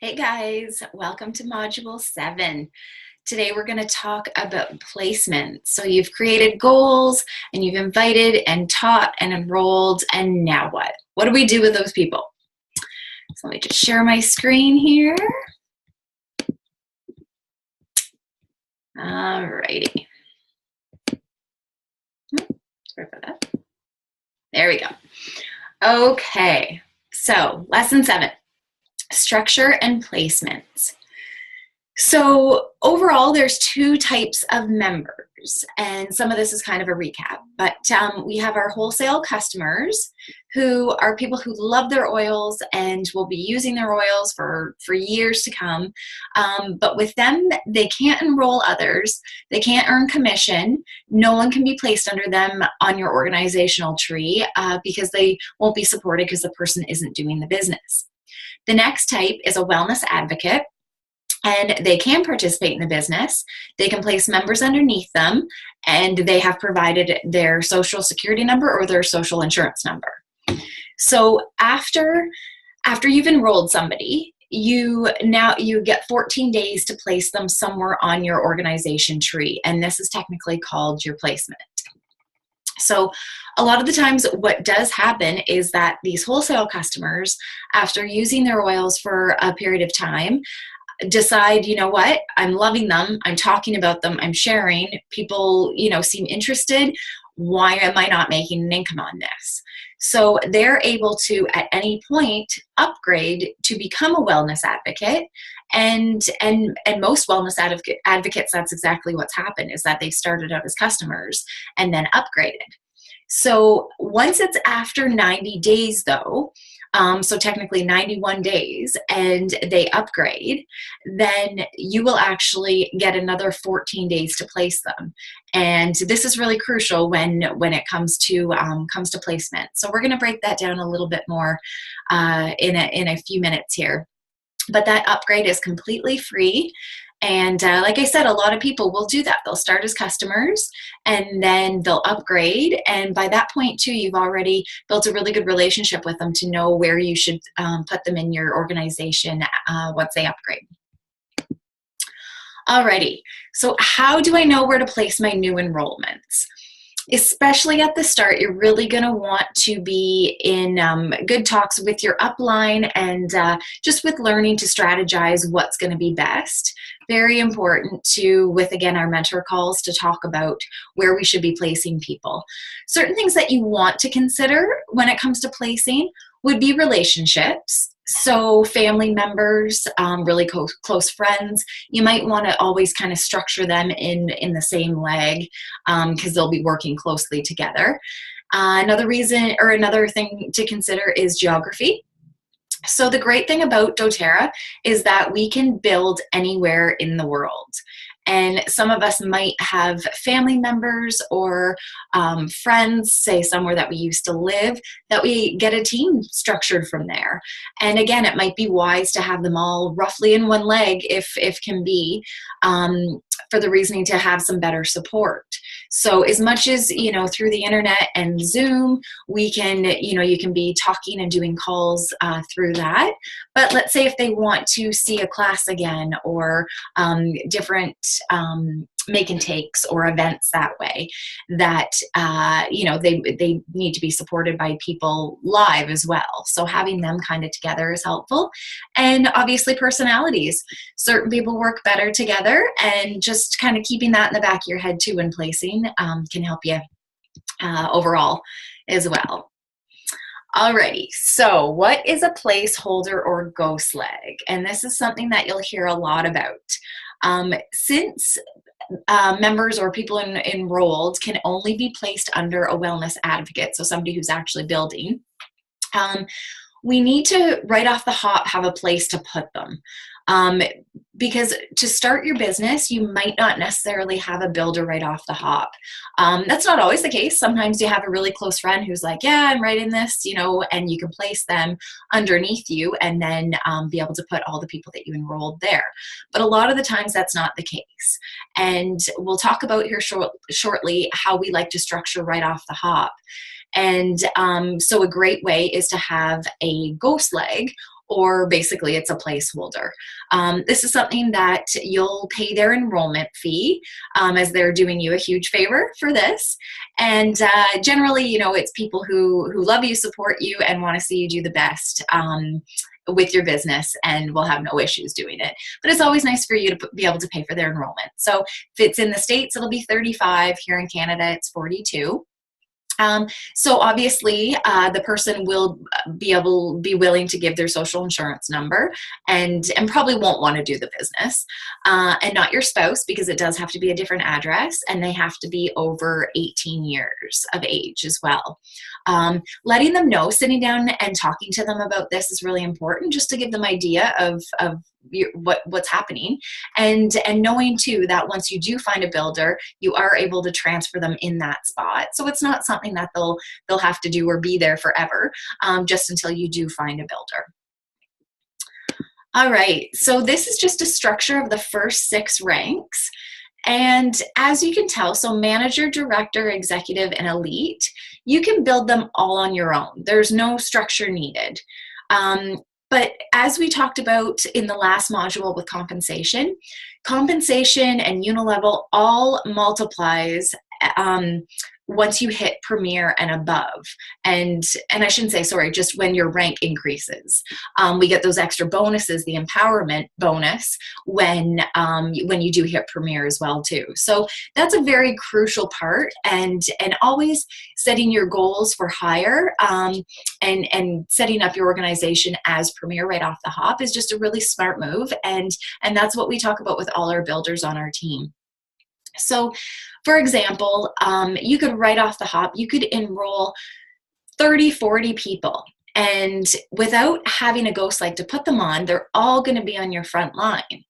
Hey guys, welcome to Module 7. Today we're going to talk about placement. So you've created goals and you've invited and taught and enrolled, and now what? What do we do with those people? So let me just share my screen here. Alrighty. Sorry about that. There we go. Okay, so lesson 7, structure and placement. So overall, there's two types of members, and some of this is kind of a recap, but we have our wholesale customers who are people who love their oils and will be using their oils for years to come. But with them, they can't enroll others, they can't earn commission, no one can be placed under them on your organizational tree because they won't be supported because the person isn't doing the business. The next type is a wellness advocate. And they can participate in the business. They can place members underneath them, and they have provided their social security number or their social insurance number. So after you've enrolled somebody, you get 14 days to place them somewhere on your organization tree, and this is technically called your placement. So a lot of the times what does happen is that these wholesale customers, after using their oils for a period of time, decide, you know what, I'm loving them, I'm talking about them, I'm sharing, people, seem interested, why am I not making an income on this? So they're able to, at any point, upgrade to become a wellness advocate. And most wellness advocates, that's exactly what's happened, is that they started out as customers and then upgraded. So once it's after 90 days though, so technically 91 days, and they upgrade, then you will actually get another 14 days to place them. And this is really crucial when it comes to placement. So we're going to break that down a little bit more in a few minutes here. But that upgrade is completely free. And like I said, a lot of people will do that. They'll start as customers and then they'll upgrade. And by that point too, you've already built a really good relationship with them to know where you should put them in your organization once they upgrade. Alrighty, so how do I know where to place my new enrollments? Especially at the start, you're really going to want to be in good talks with your upline and just with learning to strategize what's going to be best. Very important to, with again our mentor calls, to talk about where we should be placing people. Certain things that you want to consider when it comes to placing would be relationships. So family members, really close friends, you might want to always kind of structure them in the same leg because they'll be working closely together. Another thing to consider is geography. So the great thing about doTERRA is that we can build anywhere in the world. And some of us might have family members or friends, say somewhere that we used to live, that we get a team structured from there. And again, it might be wise to have them all roughly in one leg, if can be, for the reasoning to have some better support. So as much as, through the internet and Zoom, we can, you can be talking and doing calls through that. But let's say if they want to see a class again or different make and takes or events that way, that they need to be supported by people live as well. So having them kind of together is helpful. And obviously personalities. Certain people work better together, and just kind of keeping that in the back of your head too when placing can help you overall as well. Alrighty, so what is a placeholder or ghost leg? And this is something that you'll hear a lot about. Since members or people enrolled can only be placed under a wellness advocate, so somebody who's actually building, we need to, right off the hop, have a place to put them. Because to start your business, you might not necessarily have a builder right off the hop. That's not always the case. Sometimes you have a really close friend who's like, yeah, I'm right in this, and you can place them underneath you and then be able to put all the people that you enrolled there. But a lot of the times that's not the case. And we'll talk about here shortly how we like to structure right off the hop. And so a great way is to have a ghost leg or basically it's a placeholder. This is something that you'll pay their enrollment fee, as they're doing you a huge favor for this. And generally, it's people who love you, support you, and want to see you do the best with your business, and will have no issues doing it. But it's always nice for you to be able to pay for their enrollment. So if it's in the States, it'll be $35. Here in Canada, it's $42. So obviously, the person will be willing to give their social insurance number, and probably won't want to do the business, and not your spouse, because it does have to be a different address, and they have to be over 18 years of age as well. Letting them know, sitting down and talking to them about this is really important, just to give them idea of what's happening, and knowing too that once you do find a builder, you are able to transfer them in that spot. So it's not something that they'll have to do or be there forever, just until you do find a builder. All right, so this is just a structure of the first 6 ranks. And as you can tell, so manager, director, executive, and elite, you can build them all on your own. There's no structure needed. But as we talked about in the last module with compensation and unilevel all multiplies once you hit Premier and above. And I shouldn't say, sorry, just when your rank increases. We get those extra bonuses, the empowerment bonus, when you do hit Premier as well too. So that's a very crucial part, and always setting your goals for higher, and setting up your organization as Premier right off the hop is just a really smart move, and that's what we talk about with all our builders on our team. So, for example, you could right off the hop, you could enroll 30, 40 people, and without having a ghost leg to put them on, they're all going to be on your front line.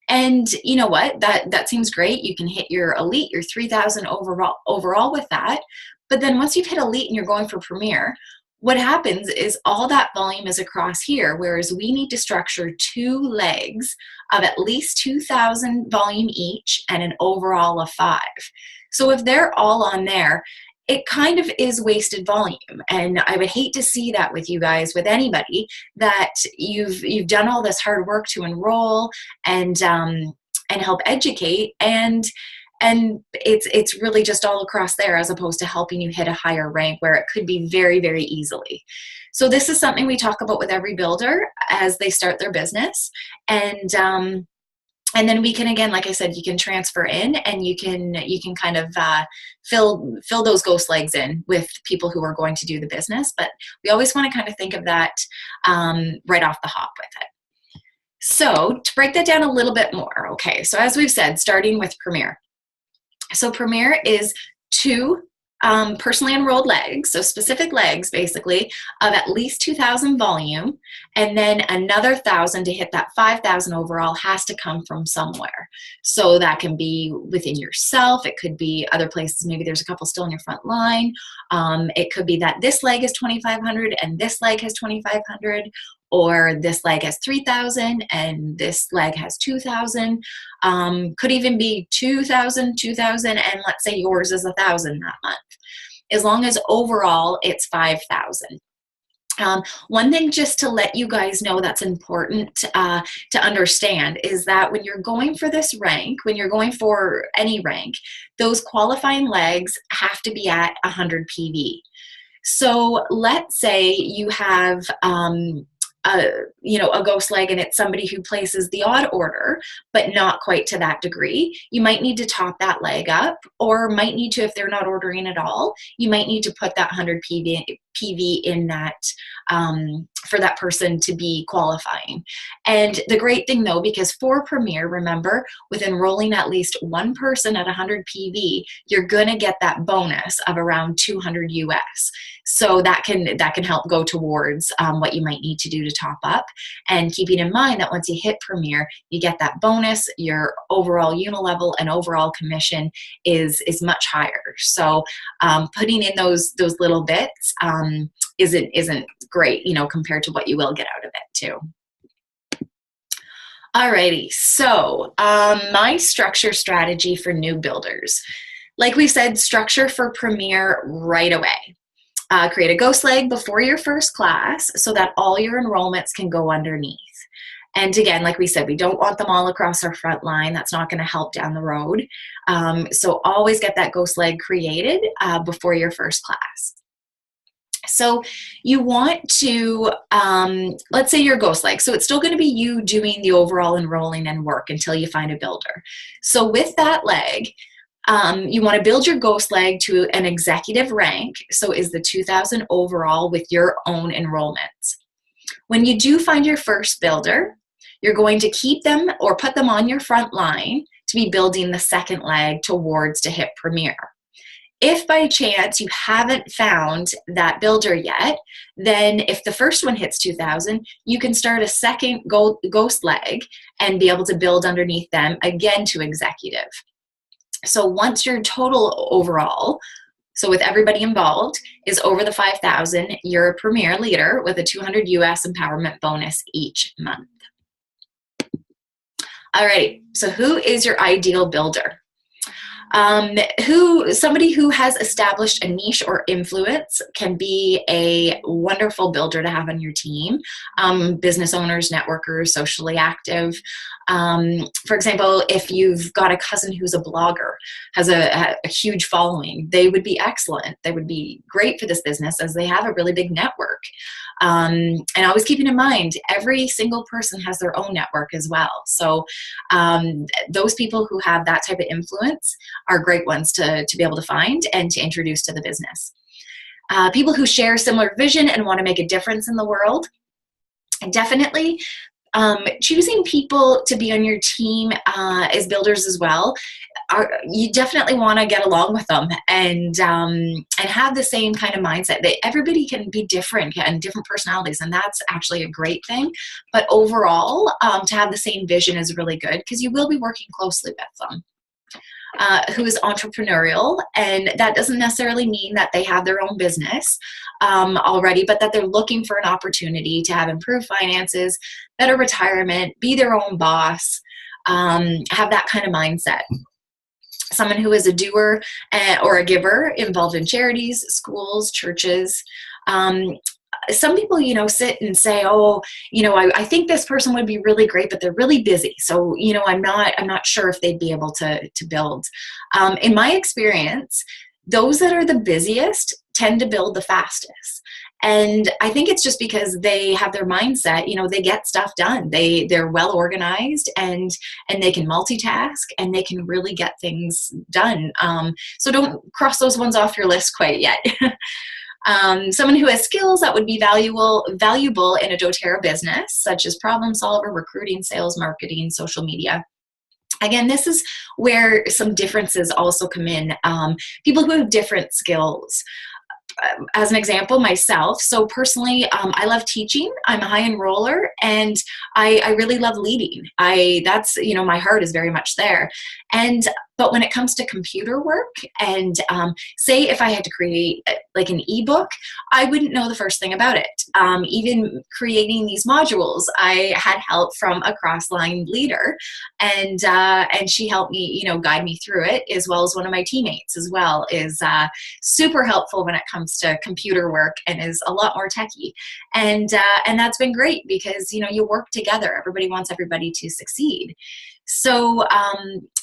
And you know what? That seems great. You can hit your elite, your 3,000 overall with that. But then once you've hit elite and you're going for Premier, what happens is all that volume is across here, whereas we need to structure 2 legs of at least 2,000 volume each and an overall of 5. So if they're all on there, it kind of is wasted volume. And I would hate to see that with you guys, with anybody, that you've done all this hard work to enroll and help educate, and it's really just all across there, as opposed to helping you hit a higher rank where it could be very, very easily. So this is something we talk about with every builder as they start their business. And then we can, again, like I said, you can transfer in, and you can kind of fill those ghost legs in with people who are going to do the business. But we always want to kind of think of that right off the hop with it. So to break that down a little bit more, okay, so as we've said, starting with Premier. So Premier is 2 personally enrolled legs, so specific legs basically, of at least 2,000 volume, and then another 1,000 to hit that 5,000 overall has to come from somewhere. So that can be within yourself, it could be other places, maybe there's a couple still in your front line, it could be that this leg is 2,500 and this leg has 2,500, or this leg has 3,000 and this leg has 2,000. Could even be 2,000, 2,000, and let's say yours is 1,000 that month. As long as overall it's 5,000. One thing just to let you guys know that's important to understand is that when you're going for this rank, when you're going for any rank, those qualifying legs have to be at 100 PV. So let's say you have a ghost leg and it's somebody who places the odd order, but not quite to that degree. You might need to top that leg up, or might need to, if they're not ordering at all, you might need to put that 100 PV in that for that person to be qualifying. And the great thing though, because for Premier, remember, with enrolling at least one person at 100 PV, you're gonna get that bonus of around 200 US. So that can help go towards what you might need to do to top up. And keeping in mind that once you hit Premier, you get that bonus, your overall unilevel and overall commission is much higher. So putting in those little bits isn't great, compared to what you will get out of it too. Alrighty, so my structure strategy for new builders. Like we said, structure for Premier right away. Create a ghost leg before your first class so that all your enrollments can go underneath. And again, like we said, we don't want them all across our front line. That's not going to help down the road. So always get that ghost leg created before your first class. So you want to, let's say your ghost leg. So it's still going to be you doing the overall enrolling and work until you find a builder. So with that leg, you want to build your ghost leg to an executive rank. So is the 2,000 overall with your own enrollments. When you do find your first builder, you're going to keep them or put them on your front line to be building the second leg towards to hit Premier. If by chance you haven't found that builder yet, then if the first one hits 2,000, you can start a second ghost leg and be able to build underneath them again to executive. So once your total overall, so with everybody involved, is over the 5,000, you're a Premier leader with a 200 US empowerment bonus each month. Alrighty, so who is your ideal builder? Somebody who has established a niche or influence can be a wonderful builder to have on your team. Business owners, networkers, socially active. For example, if you've got a cousin who's a blogger, has a huge following, they would be excellent. They would be great for this business as they have a really big network. And always keeping in mind, every single person has their own network as well. So those people who have that type of influence are great ones to be able to find and to introduce to the business. People who share similar vision and want to make a difference in the world, definitely choosing people to be on your team as builders as well. You definitely want to get along with them and have the same kind of mindset. That everybody can be different and different personalities, and that's actually a great thing. But overall, to have the same vision is really good because you will be working closely with them. Who is entrepreneurial, and that doesn't necessarily mean that they have their own business already, but that they're looking for an opportunity to have improved finances, better retirement, be their own boss, have that kind of mindset. Someone who is a doer or a giver involved in charities, schools, churches. Some people, sit and say, oh, I think this person would be really great, but they're really busy. So, I'm not sure if they'd be able to build. In my experience, those that are the busiest tend to build the fastest. And I think it's just because they have their mindset, they get stuff done. They're well organized and they can multitask and they can really get things done. So don't cross those ones off your list quite yet. Someone who has skills that would be valuable in a doTERRA business, such as problem solver, recruiting, sales, marketing, social media. Again, this is where some differences also come in. People who have different skills. As an example, myself. So personally, I love teaching. I'm a high enroller, and I really love leading. That's my heart is very much there. But when it comes to computer work, and say if I had to create like an ebook, I wouldn't know the first thing about it. Even creating these modules, I had help from a cross-line leader, and she helped me, guide me through it, as well as one of my teammates as well is super helpful when it comes to computer work and is a lot more techie. And that's been great because you work together. Everybody wants everybody to succeed. So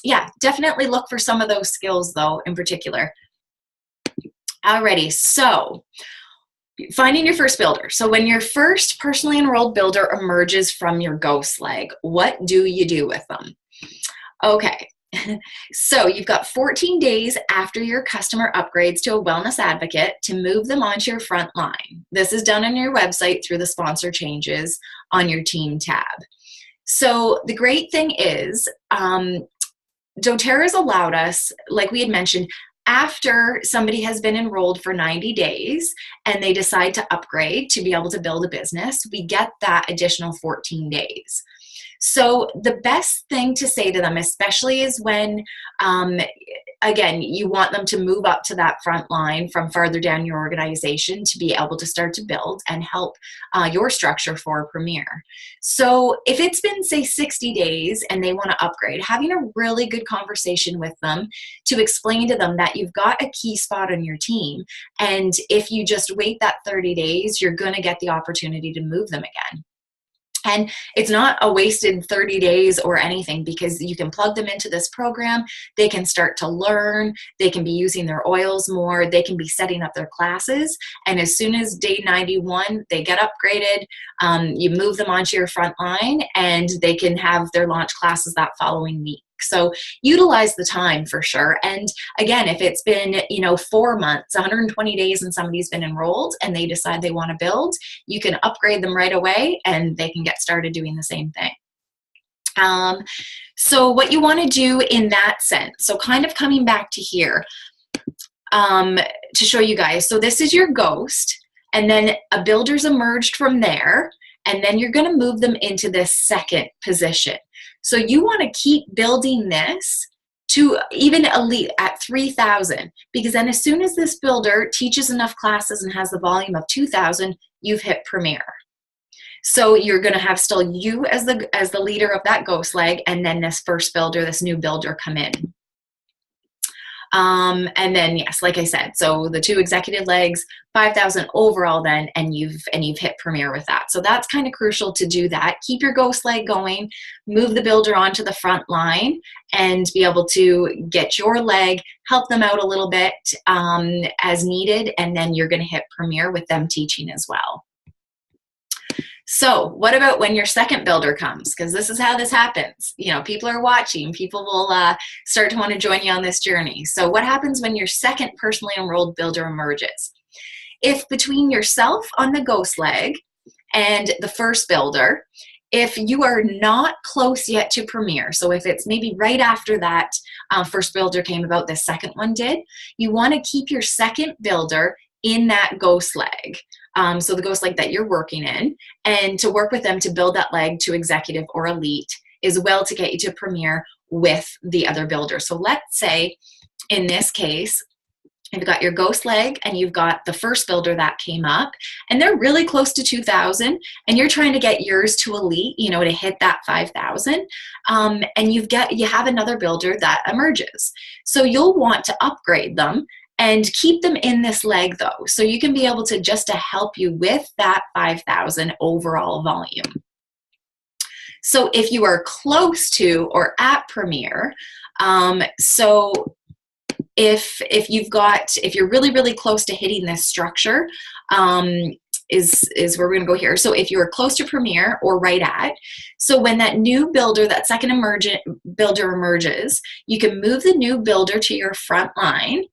yeah, definitely look for some of those skills though in particular. Alrighty, so finding your first builder. So when your first personally enrolled builder emerges from your ghost leg, what do you do with them? Okay, so you've got 14 days after your customer upgrades to a wellness advocate to move them onto your front line. This is done on your website through the sponsor changes on your team tab. So the great thing is doTERRA has allowed us, like we had mentioned, after somebody has been enrolled for 90 days and they decide to upgrade to be able to build a business, we get that additional 14 days. So the best thing to say to them, especially is when, again, you want them to move up to that front line from farther down your organization to be able to start to build and help your structure for Premier. So if it's been, say, 60 days and they want to upgrade, having a really good conversation with them to explain to them that you've got a key spot on your team, and if you just wait that 30 days, you're going to get the opportunity to move them again. And it's not a wasted 30 days or anything, because you can plug them into this program. They can start to learn. They can be using their oils more. They can be setting up their classes. And as soon as day 91, they get upgraded, you move them onto your front line, and they can have their launch classes that following week. So utilize the time for sure. And again, if it's been, 4 months, 120 days, and somebody's been enrolled and they decide they want to build, you can upgrade them right away and they can get started doing the same thing. So what you want to do in that sense, so kind of coming back to here, to show you guys. So this is your ghost, and then a builder's emerged from there, and then you're going to move them into this second position. So you want to keep building this to even elite at 3,000, because then as soon as this builder teaches enough classes and has the volume of 2,000, you've hit Premier. So you're going to have still you as the leader of that ghost leg, and then this first builder, this new builder, come in. And then, yes, like I said, so the 2 executive legs, 5,000 overall then, and you've hit Premier with that. So that's kind of crucial to do that. Keep your ghost leg going, move the builder onto the front line, and be able to get your leg, help them out a little bit as needed, and then you're going to hit Premier with them teaching as well. So what about when your second builder comes? Because this is how this happens. People are watching. People will start to want to join you on this journey. So what happens when your second personally enrolled builder emerges? If between yourself on the ghost leg and the first builder, if you are not close yet to Premier, so if it's maybe right after that first builder came about, the second one did, you want to keep your second builder in that ghost leg. So the ghost leg that you're working in, and to work with them to build that leg to executive or elite is well to get you to Premier with the other builder. So let's say in this case, you've got your ghost leg and you've got the first builder that came up, and they're really close to 2,000, and you're trying to get yours to elite, to hit that 5,000. And you have another builder that emerges. So you'll want to upgrade them and keep them in this leg though, so you can be able to help you with that 5,000 overall volume. So if you are close to or at Premier, so if you're really, really close to hitting this structure, is where we're going to go here. So if you are close to Premier or right at, so when that new builder, that second builder emerges, you can move the new builder to your front line.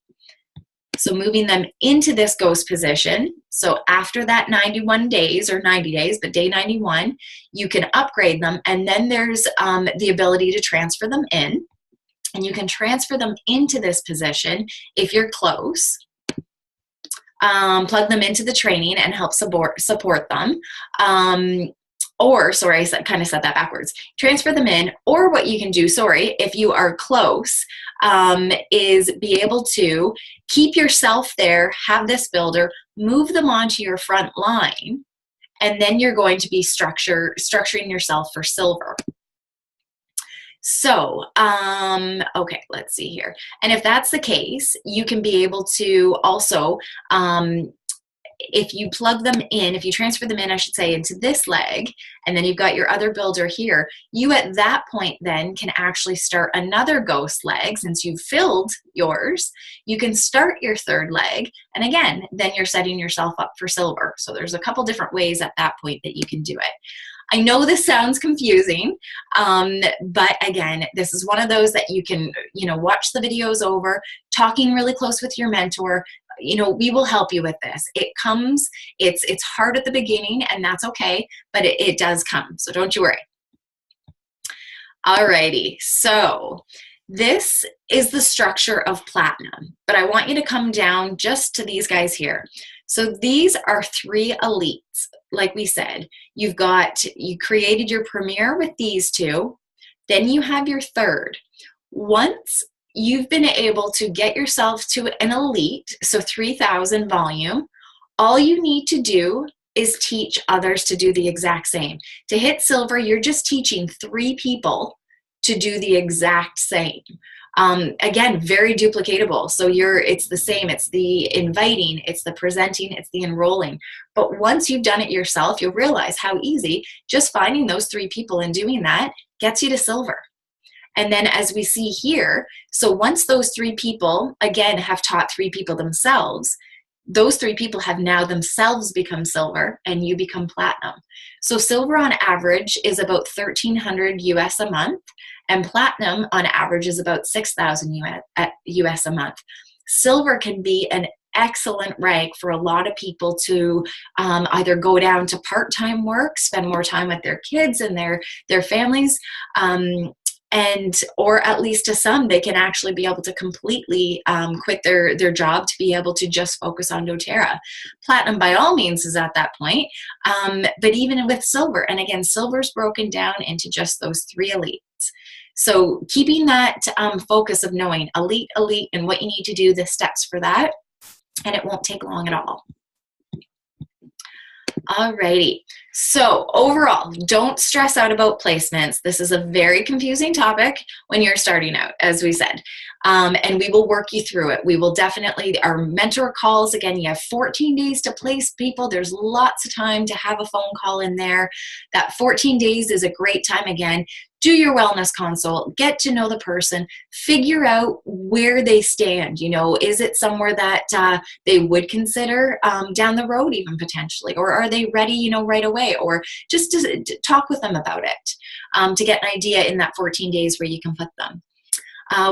So moving them into this ghost position. So after that 91 days or 90 days, but day 91, you can upgrade them. And then there's the ability to transfer them in. And you can transfer them into this position if you're close. Plug them into the training and help support them. Or, sorry, I kind of said that backwards. Transfer them in, or what you can do, if you are close, is be able to keep yourself there, have this builder, move them onto your front line, and then you're going to be structuring yourself for silver. So, okay, let's see here. And if that's the case, you can be able to also, if you plug them in, if you transfer them in, I should say, into this leg, and then you've got your other builder here, you at that point then can actually start another ghost leg. Since you've filled yours, you can start your third leg, and again, then you're setting yourself up for silver. So there's a couple different ways at that point that you can do it. I know this sounds confusing, but again, this is one of those that you can, watch the videos over, talking really close with your mentor. We will help you with this. It's hard at the beginning, and that's okay, but it does come. So don't you worry. Alrighty, so this is the structure of Platinum, but I want you to come down just to these guys here. So these are 3 elites. Like we said, you created your premier with these 2, then you have your third. Once you've been able to get yourself to an elite, so 3,000 volume, all you need to do is teach others to do the exact same. To hit silver, you're just teaching 3 people to do the exact same. Again, very duplicatable. So it's the same. It's the inviting, it's the presenting, it's the enrolling. But once you've done it yourself, you'll realize how easy just finding those 3 people and doing that gets you to silver. And then as we see here, so once those 3 people, again, have taught 3 people themselves, those 3 people have now themselves become silver and you become platinum. So silver on average is about 1,300 US a month, and platinum on average is about 6,000 US a month. Silver can be an excellent rank for a lot of people to either go down to part-time work, spend more time with their kids and their families, or at least to some, they can actually be able to completely quit their job to be able to just focus on doTERRA. Platinum, by all means, is at that point, but even with silver, and again, silver's broken down into just those 3 elites. So keeping that focus of knowing elite, and what you need to do, the steps for that, and it won't take long at all. Alrighty, so overall, don't stress out about placements. This is a very confusing topic when you're starting out, as we said, and we will work you through it. We will definitely, our mentor calls, again, you have 14 days to place people. There's lots of time to have a phone call in there. That 14 days is a great time. Again, do your wellness consult, get to know the person, figure out where they stand. You know, is it somewhere that they would consider down the road even potentially, or are they ready, you know, right away, or just to talk with them about it to get an idea in that 14 days where you can put them.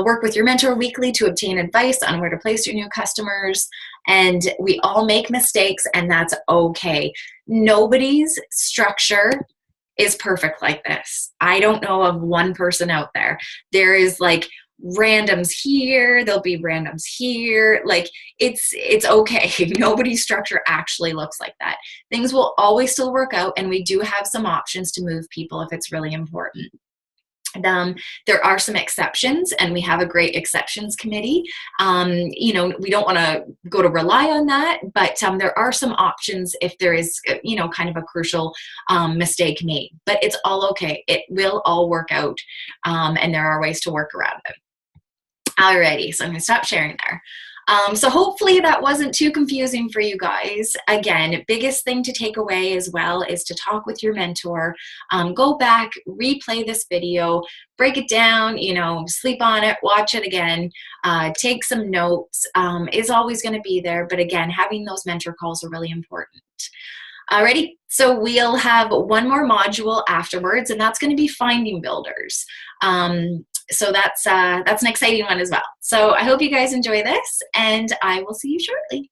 Work with your mentor weekly to obtain advice on where to place your new customers. And we all make mistakes, and that's okay. Nobody's structure is perfect like this. I don't know of one person out there. There is like randoms here, there'll be randoms here. Like it's okay. Nobody's structure actually looks like that. Things will always still work out, and we do have some options to move people if it's really important. There are some exceptions, and we have a great exceptions committee. You know, we don't want to go to rely on that, but there are some options if there is, you know, kind of a crucial mistake made. But it's all okay. It will all work out, and there are ways to work around it. Alrighty, so I'm going to stop sharing there. So hopefully that wasn't too confusing for you guys. Again, biggest thing to take away as well is to talk with your mentor. Go back, replay this video, break it down, you know, sleep on it, watch it again, take some notes. Is always going to be there, but again, having those mentor calls are really important. Alrighty, so we'll have one more module afterwards, and that's going to be finding builders. So that's an exciting one as well. So I hope you guys enjoy this, and I will see you shortly.